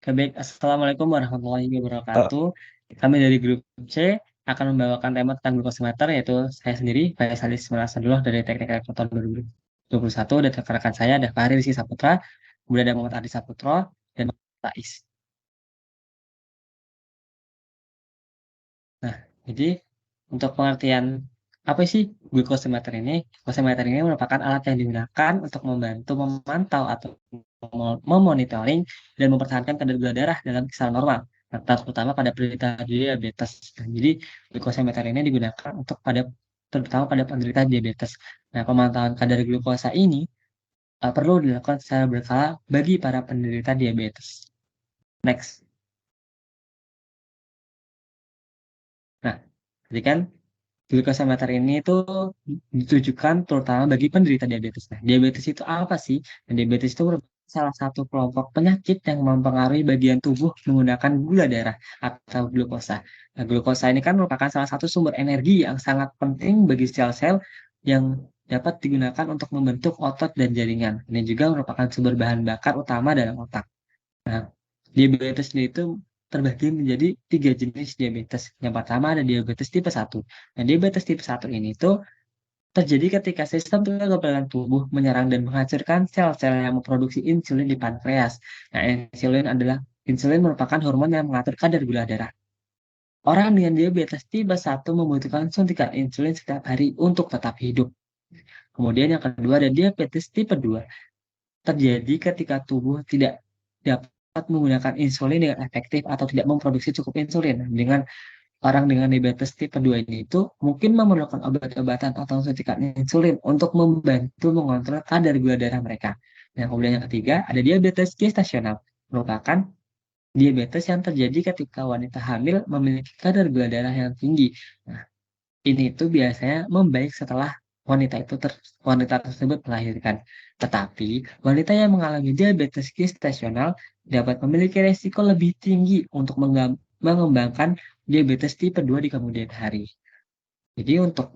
Oke, baik. Assalamualaikum warahmatullahi Eh, wabarakatuh. Kami dari grup C akan membawakan tema tentang glukosimeter, yaitu saya sendiri, Faisalis Melasadullah dari Teknik Elektro tahun 2021, dan rekan-rekan saya ada Fahri Rizky Saputra, kemudian ada Muhammad Adi Saputro, dan Muhammad Tais. Nah, jadi untuk pengertian apa sih glukosimeter ini? Glukosimeter ini merupakan alat yang digunakan untuk membantu memantau atau memonitoring dan mempertahankan kadar gula darah dalam kisaran normal, nah, terutama pada penderita diabetes. Nah, jadi glukosimeter ini digunakan untuk terutama pada penderita diabetes. Nah, pemantauan kadar glukosa ini perlu dilakukan secara berkala bagi para penderita diabetes. Next. Nah, jadi kan glukosameter ini tuh ditujukan terutama bagi penderita diabetes. Nah, diabetes itu apa sih? Dan diabetes itu merupakan salah satu kelompok penyakit yang mempengaruhi bagian tubuh menggunakan gula darah atau glukosa. Nah, glukosa ini kan merupakan salah satu sumber energi yang sangat penting bagi sel-sel yang dapat digunakan untuk membentuk otot dan jaringan. Ini juga merupakan sumber bahan bakar utama dalam otak. Nah, diabetes itu terbagi menjadi tiga jenis diabetes. Yang pertama ada diabetes tipe 1. Nah, diabetes tipe 1 ini tuh terjadi ketika sistem kekebalan tubuh menyerang dan menghancurkan sel-sel yang memproduksi insulin di pankreas. Nah, insulin merupakan hormon yang mengatur kadar gula darah. Orang dengan diabetes tipe 1 membutuhkan suntikan insulin setiap hari untuk tetap hidup. Kemudian yang kedua ada diabetes tipe 2. Terjadi ketika tubuh tidak dapat menggunakan insulin dengan efektif atau tidak memproduksi cukup insulin. Dengan orang dengan diabetes tipe 2 ini itu mungkin memerlukan obat-obatan atau suntikan insulin untuk membantu mengontrol kadar gula darah mereka. Nah, kemudian yang ketiga ada diabetes gestasional, merupakan diabetes yang terjadi ketika wanita hamil memiliki kadar gula darah yang tinggi. Nah, ini tuh biasanya membaik setelah wanita tersebut melahirkan. Tetapi, wanita yang mengalami diabetes gestasional dapat memiliki resiko lebih tinggi untuk mengembangkan diabetes tipe 2 di kemudian hari. Jadi untuk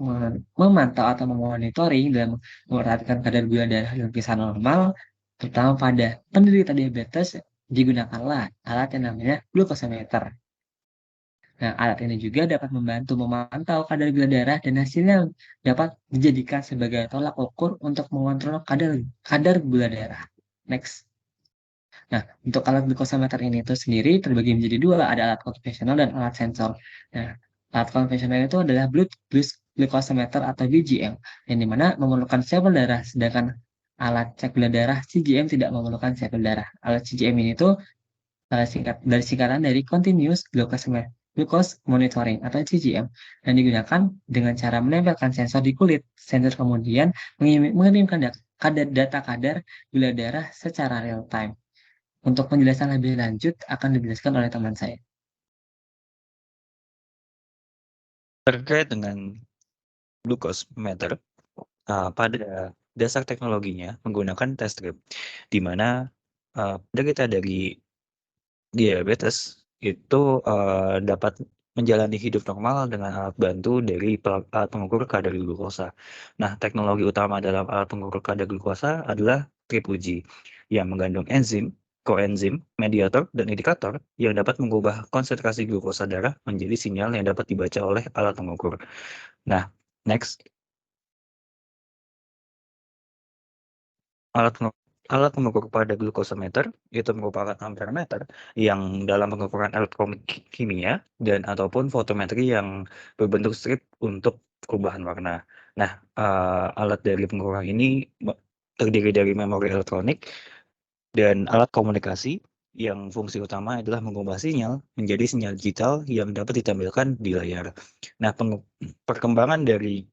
memantau atau memonitoring dan memperhatikan kadar gula darah yang kisar normal, terutama pada penderita diabetes, digunakanlah alat yang namanya glukometer. Nah, alat ini juga dapat membantu memantau kadar gula darah dan hasilnya dapat dijadikan sebagai tolak ukur untuk mengontrol kadar gula darah. Next. Nah, untuk alat glukometer ini itu sendiri terbagi menjadi dua, ada alat konvensional dan alat sensor. Nah, alat konvensional itu adalah blood glucometer atau BGM, yang dimana memerlukan sampel darah, sedangkan alat cek gula darah CGM tidak memerlukan sampel darah. Alat CGM ini tuh singkatan dari Continuous Glucose Monitoring atau CGM, dan digunakan dengan cara menempelkan sensor di kulit. Sensor kemudian mengirimkan data kadar gula darah secara real time. Untuk penjelasan lebih lanjut akan dijelaskan oleh teman saya. Terkait dengan glucose meter, pada dasar teknologinya menggunakan test strip, di mana penderita dari diabetes itu dapat menjalani hidup normal dengan alat bantu dari alat pengukur kadar glukosa. Nah, teknologi utama dalam alat pengukur kadar glukosa adalah strip uji yang mengandung enzim, koenzim, mediator, dan indikator yang dapat mengubah konsentrasi glukosa darah menjadi sinyal yang dapat dibaca oleh alat pengukur. Nah, next. Alat alat pengukur pada glukometer itu merupakan amperemeter yang dalam pengukuran kimia dan ataupun fotometri yang berbentuk strip untuk perubahan warna. Nah, alat dari pengukuran ini terdiri dari memori elektronik dan alat komunikasi yang fungsi utama adalah mengubah sinyal menjadi sinyal digital yang dapat ditampilkan di layar. Nah, perkembangan dari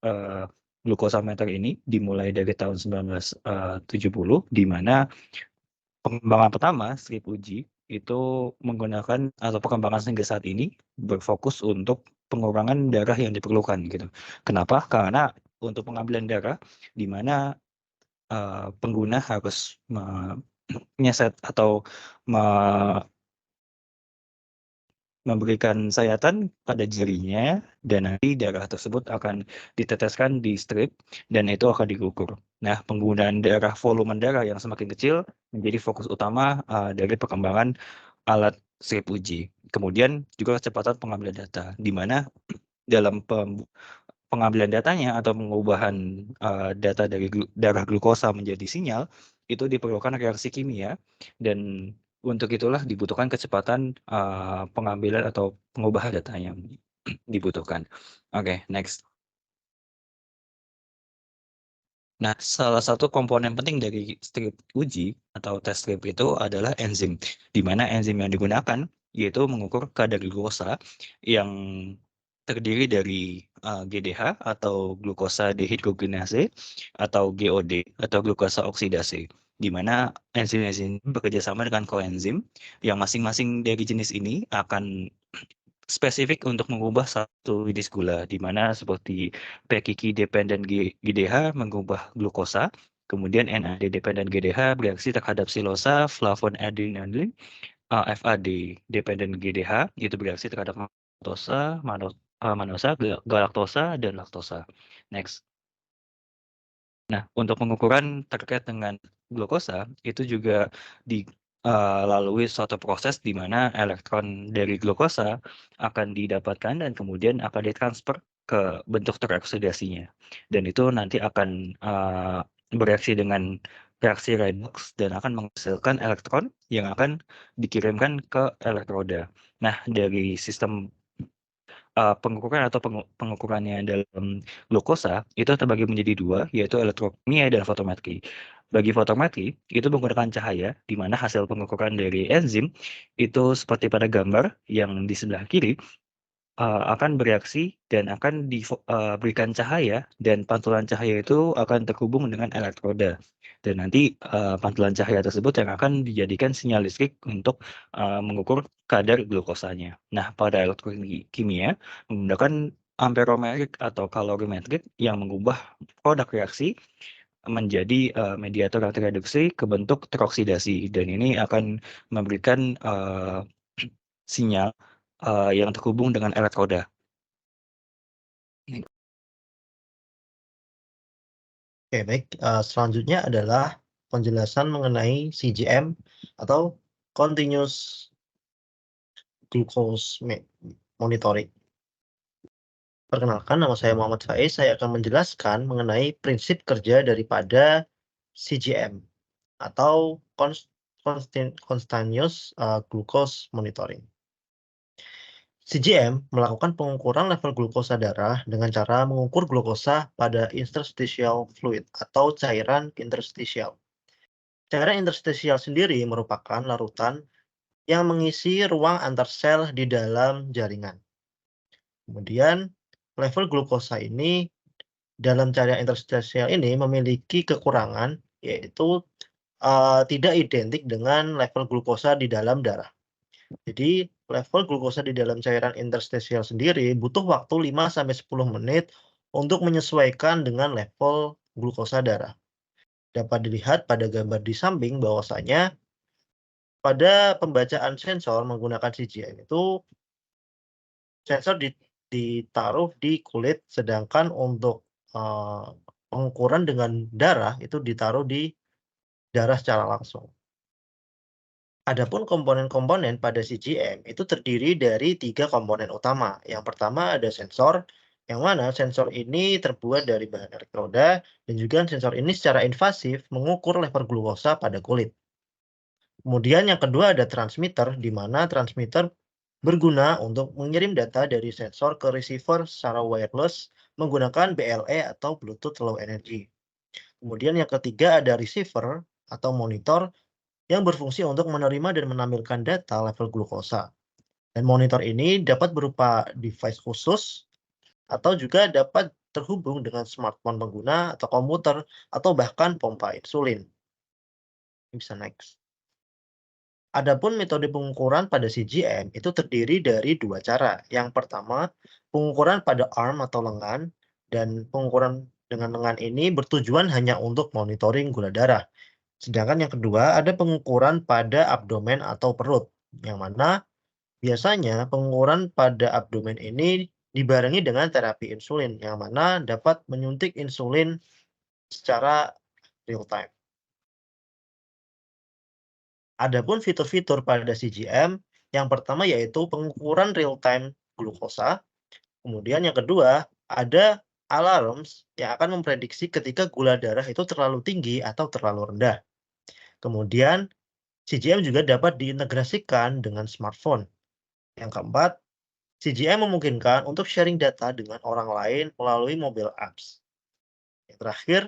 glukometer ini dimulai dari tahun 1970, di mana pengembangan pertama strip uji itu menggunakan atau perkembangan hingga saat ini berfokus untuk pengurangan darah yang diperlukan gitu. Kenapa? Karena untuk pengambilan darah di mana pengguna harus menyeset atau memberikan sayatan pada jarinya, dan nanti darah tersebut akan diteteskan di strip dan itu akan diukur. Nah, penggunaan volume darah yang semakin kecil menjadi fokus utama dari perkembangan alat strip uji. Kemudian juga kecepatan pengambilan data, di mana dalam pengambilan datanya atau pengubahan data dari darah glukosa menjadi sinyal, itu diperlukan reaksi kimia, dan untuk itulah dibutuhkan kecepatan pengambilan atau pengubahan data yang dibutuhkan. Oke, next. Nah, salah satu komponen penting dari strip uji atau tes strip itu adalah enzim, di mana enzim yang digunakan yaitu mengukur kadar glukosa yang terdiri dari GDH atau glukosa dehidrogenase atau GOD atau glukosa oksidase, di mana enzim-enzim bekerja sama dengan koenzim yang masing-masing dari jenis ini akan spesifik untuk mengubah satu jenis gula, di mana seperti PKK dependent GDH mengubah glukosa, kemudian NAD dependent GDH bereaksi terhadap silosa, flavonoadenine, FAD dependent GDH itu bereaksi terhadap maltosa, manosa, galaktosa, dan laktosa. Next. Nah, untuk pengukuran terkait dengan glukosa itu juga dilalui suatu proses di mana elektron dari glukosa akan didapatkan dan kemudian akan ditransfer ke bentuk teroksidasinya. Dan itu nanti akan bereaksi dengan reaksi redoks dan akan menghasilkan elektron yang akan dikirimkan ke elektroda. Nah, dari sistem pengukuran atau pengukurannya dalam glukosa itu terbagi menjadi dua, yaitu elektrokimia dan fotometri. Bagi fotometri, itu menggunakan cahaya, di mana hasil pengukuran dari enzim itu seperti pada gambar yang di sebelah kiri, akan bereaksi dan akan diberikan cahaya, dan pantulan cahaya itu akan terhubung dengan elektroda. Dan nanti pantulan cahaya tersebut yang akan dijadikan sinyal listrik untuk mengukur kadar glukosanya. Nah, pada elektrokimia menggunakan amperometrik atau kalorimetrik yang mengubah produk reaksi menjadi mediator yang tereduksi ke bentuk teroksidasi, dan ini akan memberikan sinyal yang terhubung dengan elektroda. Oke, baik. Selanjutnya adalah penjelasan mengenai CGM atau Continuous Glucose Monitoring. Perkenalkan, nama saya Muhammad Faiz. Saya akan menjelaskan mengenai prinsip kerja daripada CGM atau Continuous Glucose Monitoring. CGM melakukan pengukuran level glukosa darah dengan cara mengukur glukosa pada interstitial fluid atau cairan interstitial. Cairan interstitial sendiri merupakan larutan yang mengisi ruang antar sel di dalam jaringan. Kemudian, level glukosa ini dalam cairan interstitial ini memiliki kekurangan, yaitu tidak identik dengan level glukosa di dalam darah. Jadi, level glukosa di dalam cairan interstitial sendiri butuh waktu 5-10 menit untuk menyesuaikan dengan level glukosa darah. Dapat dilihat pada gambar di samping bahwasanya pada pembacaan sensor menggunakan CGM itu sensor ditaruh di kulit, sedangkan untuk pengukuran dengan darah itu ditaruh di darah secara langsung. Adapun komponen-komponen pada CGM itu terdiri dari 3 komponen utama. Yang pertama ada sensor, yang mana sensor ini terbuat dari bahan elektroda, dan juga sensor ini secara invasif mengukur level glukosa pada kulit. Kemudian yang kedua ada transmitter, di mana transmitter berguna untuk mengirim data dari sensor ke receiver secara wireless menggunakan BLE atau Bluetooth Low Energy. Kemudian yang ketiga ada receiver atau monitor yang berfungsi untuk menerima dan menampilkan data level glukosa. Dan monitor ini dapat berupa device khusus atau juga dapat terhubung dengan smartphone pengguna atau komputer atau bahkan pompa insulin. Bisa next. Adapun metode pengukuran pada CGM itu terdiri dari 2 cara. Yang pertama, pengukuran pada arm atau lengan, dan pengukuran dengan lengan ini bertujuan hanya untuk monitoring gula darah. Sedangkan yang kedua, ada pengukuran pada abdomen atau perut, yang mana biasanya pengukuran pada abdomen ini dibarengi dengan terapi insulin, yang mana dapat menyuntik insulin secara real time. Adapun fitur-fitur pada CGM, yang pertama yaitu pengukuran real-time glukosa. Kemudian yang kedua, ada alarms yang akan memprediksi ketika gula darah itu terlalu tinggi atau terlalu rendah. Kemudian, CGM juga dapat diintegrasikan dengan smartphone. Yang keempat, CGM memungkinkan untuk sharing data dengan orang lain melalui mobile apps. Yang terakhir,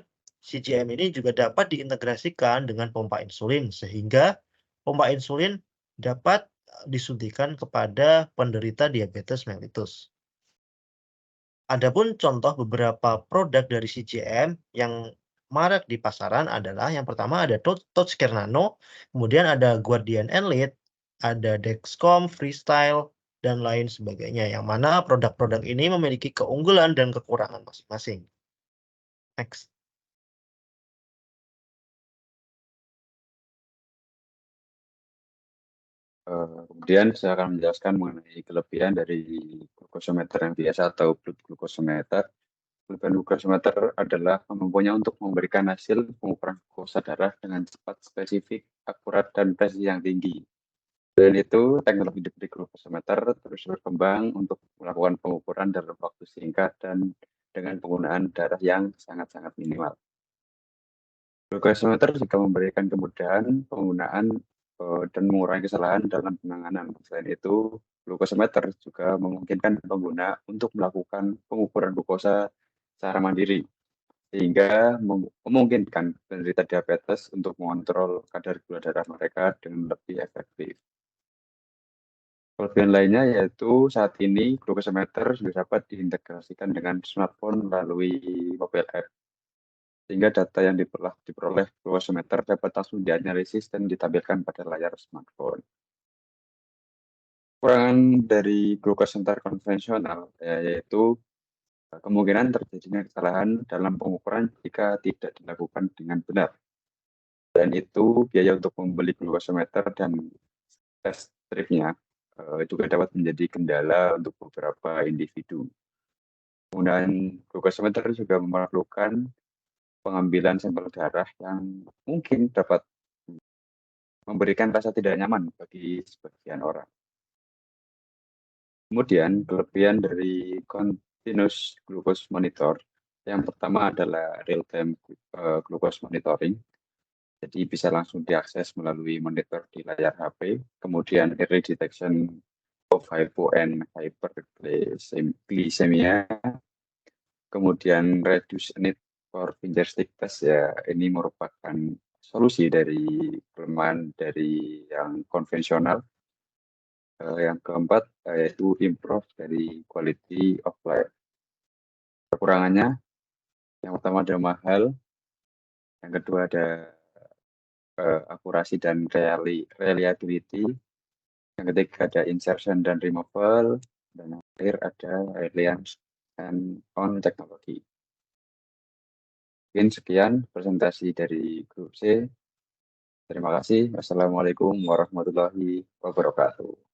CGM ini juga dapat diintegrasikan dengan pompa insulin, sehingga pompa insulin dapat disuntikan kepada penderita diabetes mellitus. Adapun contoh beberapa produk dari CGM yang marak di pasaran adalah yang pertama ada Touchcare Nano, kemudian ada Guardian Elite, ada Dexcom Freestyle, dan lain sebagainya, yang mana produk-produk ini memiliki keunggulan dan kekurangan masing-masing. Next. Kemudian saya akan menjelaskan mengenai kelebihan dari glukosometer yang biasa atau blood glukosometer. Kelebihan glukosometer adalah kemampuannya untuk memberikan hasil pengukuran glukosa darah dengan cepat, spesifik, akurat, dan presisi yang tinggi. Selain itu, teknologi dari glukosometer terus berkembang untuk melakukan pengukuran dalam waktu singkat dan dengan penggunaan darah yang sangat-sangat minimal. Glukosometer juga memberikan kemudahan penggunaan dan mengurangi kesalahan dalam penanganan. Selain itu, glukosometer juga memungkinkan pengguna untuk melakukan pengukuran glukosa secara mandiri, sehingga memungkinkan penderita diabetes untuk mengontrol kadar gula darah mereka dengan lebih efektif. Kelebihan lainnya yaitu saat ini glukosometer sudah dapat diintegrasikan dengan smartphone melalui mobile app, sehingga data yang diperoleh glukosometer dapat langsung dianalisis dan ditampilkan pada layar smartphone. Kekurangan dari glukosometer konvensional yaitu kemungkinan terjadinya kesalahan dalam pengukuran jika tidak dilakukan dengan benar. Dan itu biaya untuk membeli glukosometer dan tes stripnya juga dapat menjadi kendala untuk beberapa individu. Penggunaan glukosometer juga memerlukan pengambilan sampel darah yang mungkin dapat memberikan rasa tidak nyaman bagi sebagian orang. Kemudian, kelebihan dari continuous glucose monitor, yang pertama adalah real-time glucose monitoring, jadi bisa langsung diakses melalui monitor di layar HP, kemudian early detection of hypo and hyperglycemia, kemudian reduce need for finger stick test, ya ini merupakan solusi dari kelemahan dari yang konvensional. Yang keempat yaitu improve dari quality of life. Kekurangannya, yang pertama ada mahal, yang kedua ada akurasi dan reliability, yang ketiga ada insertion dan removal, dan yang terakhir ada reliance and on technology. Mungkin sekian presentasi dari grup C. Terima kasih. Wassalamualaikum warahmatullahi wabarakatuh.